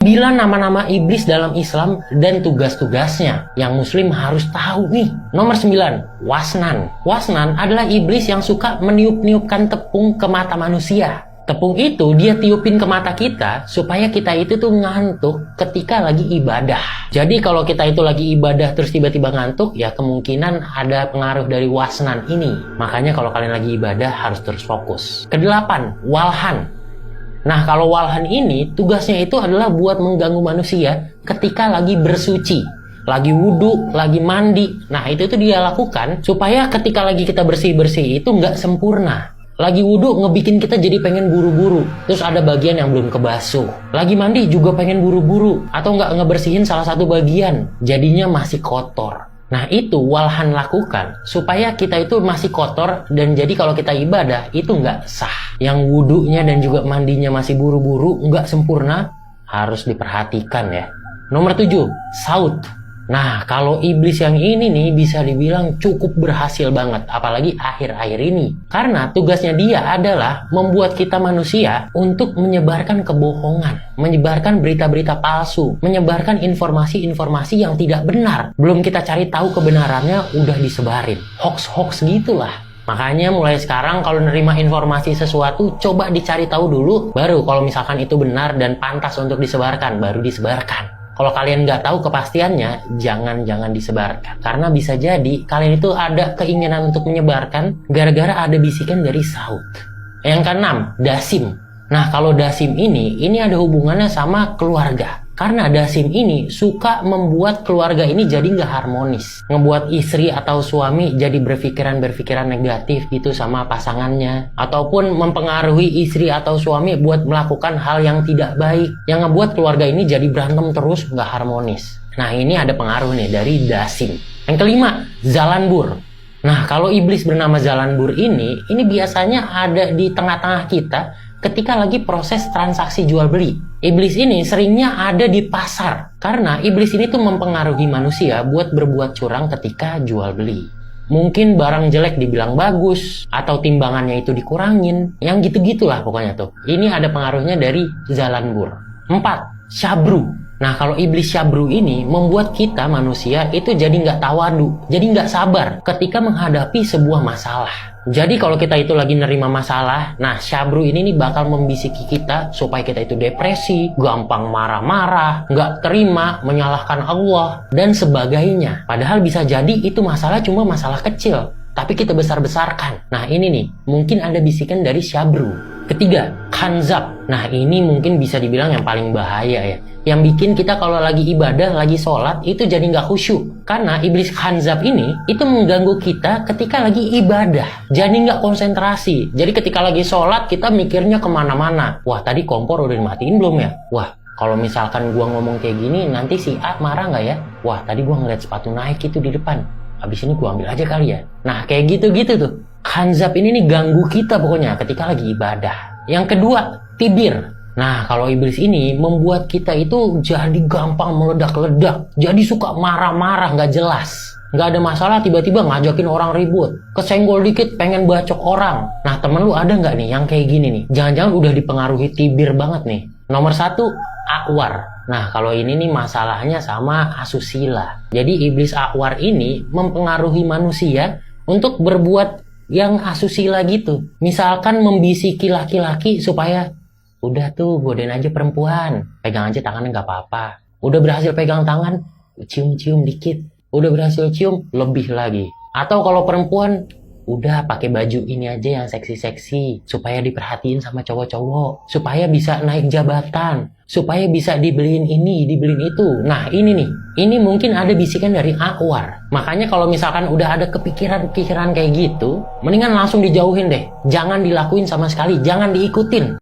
9 nama-nama iblis dalam Islam dan tugas-tugasnya yang muslim harus tahu nih. Nomor 9, Wasnan. Wasnan adalah iblis yang suka meniup-niupkan tepung ke mata manusia. Tepung itu dia tiupin ke mata kita supaya kita itu tuh ngantuk ketika lagi ibadah. Jadi kalau kita itu lagi ibadah terus tiba-tiba ngantuk, ya kemungkinan ada pengaruh dari wasnan ini. Makanya kalau kalian lagi ibadah harus terus fokus. Kedelapan, Walhan. Nah, kalau walhan ini tugasnya itu adalah buat mengganggu manusia ketika lagi bersuci, lagi wudhu, lagi mandi. Nah, itu tuh dia lakukan supaya ketika lagi kita bersih-bersih itu nggak sempurna. Lagi wudhu ngebikin kita jadi pengen buru-buru, terus ada bagian yang belum kebasuh. Lagi mandi juga pengen buru-buru, atau nggak ngebersihin salah satu bagian, jadinya masih kotor. Nah, itu walhan lakukan supaya kita itu masih kotor dan jadi kalau kita ibadah itu nggak sah. Yang wudhunya dan juga mandinya masih buru-buru, nggak sempurna, harus diperhatikan ya. Nomor 7, Saut. Nah, kalau iblis yang ini nih bisa dibilang cukup berhasil banget, apalagi akhir-akhir ini. Karena tugasnya dia adalah membuat kita manusia untuk menyebarkan kebohongan, menyebarkan berita-berita palsu, menyebarkan informasi-informasi yang tidak benar. Belum kita cari tahu kebenarannya, udah disebarin. Hoax-hoax gitulah. Makanya mulai sekarang kalau nerima informasi sesuatu, coba dicari tahu dulu, baru kalau misalkan itu benar dan pantas untuk disebarkan, baru disebarkan. Kalau kalian nggak tahu kepastiannya, jangan disebarkan. Karena bisa jadi kalian itu ada keinginan untuk menyebarkan gara-gara ada bisikan dari Saut. Yang keenam, Dasim. Nah, kalau Dasim ini ada hubungannya sama keluarga. Karena Dasim ini suka membuat keluarga ini jadi nggak harmonis. Ngebuat istri atau suami jadi berpikiran negatif gitu sama pasangannya. Ataupun mempengaruhi istri atau suami buat melakukan hal yang tidak baik. Yang ngebuat keluarga ini jadi berantem terus, nggak harmonis. Nah, ini ada pengaruh nih dari Dasim. Yang kelima, Zalanbur. Nah, kalau iblis bernama Zalanbur ini biasanya ada di tengah-tengah kita ketika lagi proses transaksi jual beli. Iblis ini seringnya ada di pasar karena iblis ini tuh mempengaruhi manusia buat berbuat curang ketika jual beli. Mungkin barang jelek dibilang bagus atau timbangannya itu dikurangin, yang gitu-gitulah pokoknya tuh. Ini ada pengaruhnya dari Zalanbur. 4, Syabru. Nah, kalau iblis Syabru ini membuat kita manusia itu jadi nggak tawadu, jadi nggak sabar ketika menghadapi sebuah masalah. Jadi kalau kita itu lagi nerima masalah, nah Syabru ini nih bakal membisiki kita supaya kita itu depresi, gampang marah-marah, nggak terima, menyalahkan Allah, dan sebagainya. Padahal bisa jadi itu masalah cuma masalah kecil, tapi kita besar-besarkan. Nah ini nih, mungkin ada bisikan dari Syabru. Ketiga, Khanzab. Nah ini mungkin bisa dibilang yang paling bahaya ya. Yang bikin kita kalau lagi ibadah, lagi sholat, itu jadi nggak khusyuk. Karena iblis Khanzab ini, itu mengganggu kita ketika lagi ibadah. Jadi nggak konsentrasi. Jadi ketika lagi sholat, kita mikirnya kemana-mana. Wah, tadi kompor udah dimatiin belum ya? Wah, kalau misalkan gua ngomong kayak gini, nanti si A marah nggak ya? Wah, tadi gua ngeliat sepatu naik itu di depan. Habis ini gua ambil aja kali ya. Nah, kayak gitu-gitu tuh. Khanzab ini nih ganggu kita pokoknya ketika lagi ibadah. Yang kedua, Tibir. Nah, kalau iblis ini membuat kita itu jadi gampang meledak-ledak. Jadi suka marah-marah, nggak jelas. Nggak ada masalah, tiba-tiba ngajakin orang ribut. Kesenggol dikit, pengen bacok orang. Nah, temen lu ada nggak nih yang kayak gini nih? Jangan-jangan udah dipengaruhi Tibir banget nih. Nomor 1, Akwar. Nah, kalau ini nih masalahnya sama asusila. Jadi iblis Akwar ini mempengaruhi manusia untuk berbuat yang asusila gitu. Misalkan membisiki laki-laki supaya udah tuh godain aja perempuan, pegang aja tangannya nggak apa-apa. Udah berhasil pegang tangan, cium-cium dikit. Udah berhasil cium, lebih lagi. Atau kalau perempuan, udah pakai baju ini aja yang seksi-seksi supaya diperhatiin sama cowok-cowok, supaya bisa naik jabatan, supaya bisa dibeliin ini, dibeliin itu. Nah ini nih, ini mungkin ada bisikan dari Akwar. Makanya kalau misalkan udah ada kepikiran-pikiran kayak gitu, mendingan langsung dijauhin deh. Jangan dilakuin sama sekali, jangan diikutin.